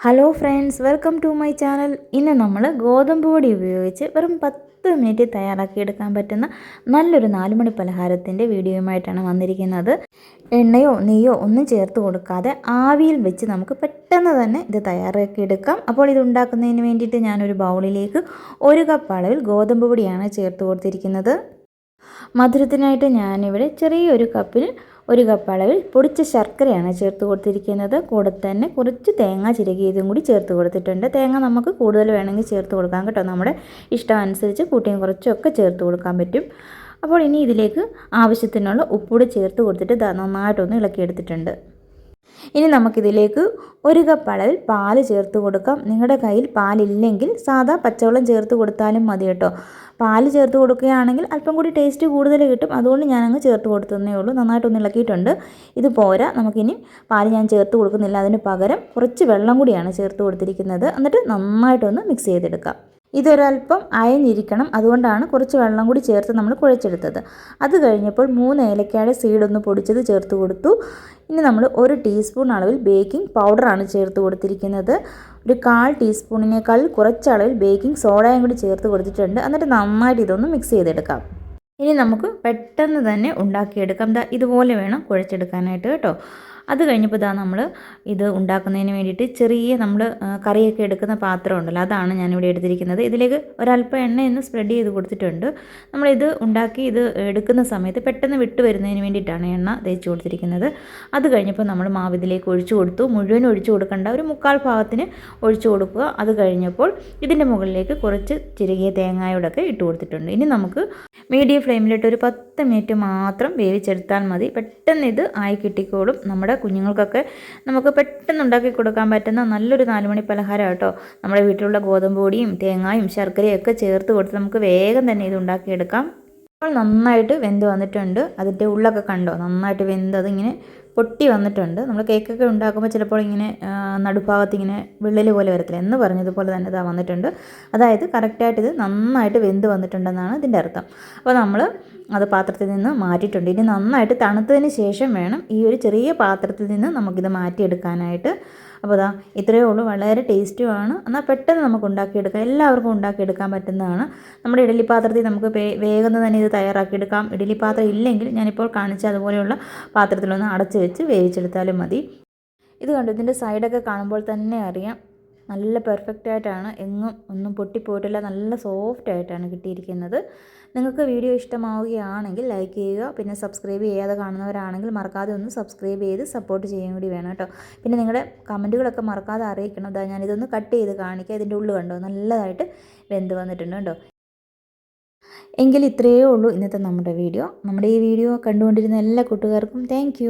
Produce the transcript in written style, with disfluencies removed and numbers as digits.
Hello friends, welcome to my channel. ഇന്ന് നമ്മൾ ഗോതമ്പ് പൊടി ഉപയോഗിച്ച് വെറും 10 മിനിറ്റ് തയ്യാറാക്കിയെടുക്കാൻ പറ്റുന്ന നല്ലൊരു 4 മണി പലഹാരത്തിൻ്റെ വീഡിയോയുമായിട്ടാണ് വന്നിരിക്കുന്നത്. എണ്ണയോ നെയ്യോ ഒന്നും ചേർത്ത് കൊടുക്കാതെ ആവിയിൽ വെച്ച് നമുക്ക് പെട്ടെന്ന് തന്നെ ഇത് തയ്യാറാക്കിയെടുക്കാം. അപ്പോൾ ഇത് ഉണ്ടാക്കുന്നതിന് വേണ്ടിയിട്ട് ഞാനൊരു ബൗളിലേക്ക് 1 കപ്പ് അളവിൽ ഗോതമ്പ് പൊടിയാണ് ചേർത്ത് കൊടുത്തിരിക്കുന്നത്. മധുരത്തിനായിട്ട് ഞാനിവിടെ ചെറിയൊരു കപ്പിൽ 1 കപ്പ് അളവിൽ പൊടിച്ച ശർക്കരയാണ് ചേർത്ത് കൊടുത്തിരിക്കുന്നത്. കൂടെ തന്നെ കുറച്ച് തേങ്ങ ചിരകിയതും കൂടി ചേർത്ത് കൊടുത്തിട്ടുണ്ട്. തേങ്ങ നമുക്ക് കൂടുതൽ വേണമെങ്കിൽ ചേർത്ത് കൊടുക്കാം കേട്ടോ. നമ്മുടെ ഇഷ്ടം അനുസരിച്ച് കൂട്ടിയും കുറച്ചൊക്കെ ചേർത്ത് കൊടുക്കാൻ പറ്റും. അപ്പോൾ ഇനി ഇതിലേക്ക് ആവശ്യത്തിനുള്ള ഉപ്പുകൂടി ചേർത്ത് കൊടുത്തിട്ട് നന്നായിട്ടൊന്ന് ഇളക്കിയെടുത്തിട്ടുണ്ട്. ഇനി നമുക്കിതിലേക്ക് 1 കപ്പ് അളവിൽ പാല് ചേർത്ത് കൊടുക്കാം. നിങ്ങളുടെ കയ്യിൽ പാലില്ലെങ്കിൽ സാധാ പച്ചവെള്ളം ചേർത്ത് കൊടുത്താലും മതി കേട്ടോ. പാല് ചേർത്ത് കൊടുക്കുകയാണെങ്കിൽ അല്പം കൂടി ടേസ്റ്റ് കൂടുതൽ കിട്ടും. അതുകൊണ്ട് ഞാനങ്ങ് ചേർത്ത് കൊടുത്തതേ ഉള്ളൂ. നന്നായിട്ടൊന്ന് ഇളക്കിയിട്ടുണ്ട്. ഇത് പോരാ, നമുക്കിനി പാല് ഞാൻ ചേർത്ത് കൊടുക്കുന്നില്ല. അതിന് പകരം കുറച്ച് വെള്ളം കൂടിയാണ് ചേർത്ത് കൊടുത്തിരിക്കുന്നത്. എന്നിട്ട് നന്നായിട്ടൊന്ന് മിക്സ് ചെയ്തെടുക്കാം. ഇതൊരല്പം അയഞ്ഞിരിക്കണം, അതുകൊണ്ടാണ് കുറച്ച് വെള്ളം കൂടി ചേർത്ത് നമ്മൾ കുഴച്ചെടുത്തത്. അത് കഴിഞ്ഞപ്പോൾ 3 ഏലക്കയുടെ സീഡൊന്ന് പൊടിച്ചത് ചേർത്ത് കൊടുത്തു. ഇനി നമ്മൾ 1 ടീസ്പൂൺ അളവിൽ ബേക്കിംഗ് പൗഡറാണ് ചേർത്ത് കൊടുത്തിരിക്കുന്നത്. ഒരു 1/4 ടീസ്പൂണിനേക്കാൾ കുറച്ച് അളവിൽ ബേക്കിംഗ് സോഡയും കൂടി ചേർത്ത് കൊടുത്തിട്ടുണ്ട്. എന്നിട്ട് നന്നായിട്ട് ഇതൊന്ന് മിക്സ് ചെയ്തെടുക്കാം. ഇനി നമുക്ക് പെട്ടെന്ന് തന്നെ ഉണ്ടാക്കിയെടുക്കാം. ഇതുപോലെ വേണം കുഴച്ചെടുക്കാനായിട്ട് കേട്ടോ. അത് കഴിഞ്ഞപ്പോൾ നമ്മൾ ഇത് ഉണ്ടാക്കുന്നതിന് വേണ്ടിയിട്ട് ചെറിയ നമ്മൾ കറിയൊക്കെ എടുക്കുന്ന പാത്രം ഉണ്ടല്ലോ, അതാണ് ഞാനിവിടെ എടുത്തിരിക്കുന്നത്. ഇതിലേക്ക് ഒരല്പം എണ്ണയൊന്ന് സ്പ്രെഡ് ചെയ്ത് കൊടുത്തിട്ടുണ്ട്. നമ്മളിത് ഉണ്ടാക്കി ഇത് എടുക്കുന്ന സമയത്ത് പെട്ടെന്ന് വിട്ട് വരുന്നതിന് വേണ്ടിയിട്ടാണ് എണ്ണ തേച്ച് കൊടുത്തിരിക്കുന്നത്. അത് കഴിഞ്ഞപ്പോൾ നമ്മൾ മാവ് ഇതിലേക്ക് ഒഴിച്ചു കൊടുത്തു. മുഴുവൻ ഒഴിച്ചു കൊടുക്കേണ്ട, ഒരു 1/4 ഭാഗത്തിന് ഒഴിച്ചു കൊടുക്കുക. അത് കഴിഞ്ഞപ്പോൾ ഇതിൻ്റെ മുകളിലേക്ക് കുറച്ച് ചിരകിയ തേങ്ങയോടൊക്കെ ഇട്ട് കൊടുത്തിട്ടുണ്ട്. ഇനി നമുക്ക് മീഡിയം ഫ്ലെയിമിലിട്ട് ഒരു 10 മിനിറ്റ് മാത്രം വേവിച്ചെടുത്താൽ മതി. പെട്ടെന്ന് ഇത് ആയി കിട്ടിക്കോളും. നമ്മുടെ കുഞ്ഞുങ്ങൾക്കൊക്കെ നമുക്ക് പെട്ടെന്ന് ഉണ്ടാക്കി കൊടുക്കാൻ പറ്റുന്ന നല്ലൊരു 4 മണി പലഹാരം കേട്ടോ. നമ്മുടെ വീട്ടിലുള്ള ഗോതമ്പ് പൊടിയും തേങ്ങയും ശർക്കരയും ഒക്കെ ചേർത്ത് കൊടുത്ത് നമുക്ക് വേഗം തന്നെ ഇത് ഉണ്ടാക്കിയെടുക്കാം. അപ്പോൾ നന്നായിട്ട് വെന്ത് വന്നിട്ടുണ്ട്. അതിൻ്റെ ഉള്ളൊക്കെ കണ്ടോ, നന്നായിട്ട് വെന്ത് അതിങ്ങനെ പൊട്ടി വന്നിട്ടുണ്ട്. നമ്മൾ കേക്കൊക്കെ ഉണ്ടാക്കുമ്പോൾ ചിലപ്പോൾ ഇങ്ങനെ നടുഭാഗത്ത് ഇങ്ങനെ വിള്ളൽ പോലെ വരത്തില്ല എന്ന് പറഞ്ഞതുപോലെ തന്നെ ഇതാ വന്നിട്ടുണ്ട്. അതായത് കറക്റ്റായിട്ട് ഇത് നന്നായിട്ട് വെന്ത് വന്നിട്ടുണ്ടെന്നാണ് ഇതിൻ്റെ അർത്ഥം. അപ്പോൾ നമ്മൾ അത് പാത്രത്തിൽ നിന്ന് മാറ്റിയിട്ടുണ്ട്. ഇനി നന്നായിട്ട് തണുത്തതിന് ശേഷം വേണം ഈ ഒരു ചെറിയ പാത്രത്തിൽ നിന്ന് നമുക്കിത് മാറ്റിയെടുക്കാനായിട്ട്. അപ്പോൾ ഇത്രയേ ഉള്ളൂ. വളരെ ടേസ്റ്റുമാണ്. എന്നാൽ പെട്ടെന്ന് നമുക്ക് ഉണ്ടാക്കിയെടുക്കാം. എല്ലാവർക്കും ഉണ്ടാക്കിയെടുക്കാൻ പറ്റുന്നതാണ്. നമ്മുടെ ഇഡ്ഡലി പാത്രത്തിൽ നമുക്ക് വേഗം തന്നെ ഇത് തയ്യാറാക്കിയെടുക്കാം. ഇഡ്ഡലി പാത്രം ഇല്ലെങ്കിൽ ഞാനിപ്പോൾ കാണിച്ച അതുപോലെയുള്ള പാത്രത്തിലൊന്ന് അടച്ച് വെച്ച് വേവിച്ചെടുത്താലും മതി. ഇത് കണ്ടു, ഇതിൻ്റെ സൈഡൊക്കെ കാണുമ്പോൾ തന്നെ അറിയാം നല്ല പെർഫെക്റ്റ് ആയിട്ടാണ്. എങ്ങും ഒന്നും പൊട്ടിപ്പോയിട്ടില്ല. നല്ല സോഫ്റ്റ് ആയിട്ടാണ് കിട്ടിയിരിക്കുന്നത്. നിങ്ങൾക്ക് വീഡിയോ ഇഷ്ടമാവുകയാണെങ്കിൽ ലൈക്ക് ചെയ്യുക. പിന്നെ സബ്സ്ക്രൈബ് ചെയ്യാതെ കാണുന്നവരാണെങ്കിൽ മറക്കാതെ ഒന്ന് സബ്സ്ക്രൈബ് ചെയ്ത് സപ്പോർട്ട് ചെയ്യാൻ കൂടി വേണം കേട്ടോ. പിന്നെ നിങ്ങളുടെ കമൻറ്റുകളൊക്കെ മറക്കാതെ അറിയിക്കണം. ഞാനിതൊന്ന് കട്ട് ചെയ്ത് കാണിക്കാം. ഇതിൻ്റെ ഉള്ളു കണ്ടോ, നല്ലതായിട്ട് വെന്ത് വന്നിട്ടുണ്ട് കേട്ടോ. എങ്കിൽ ഇത്രയേ ഉള്ളൂ ഇന്നത്തെ നമ്മുടെ വീഡിയോ. നമ്മുടെ ഈ വീഡിയോ കണ്ടുകൊണ്ടിരുന്ന എല്ലാ കൂട്ടുകാർക്കും താങ്ക്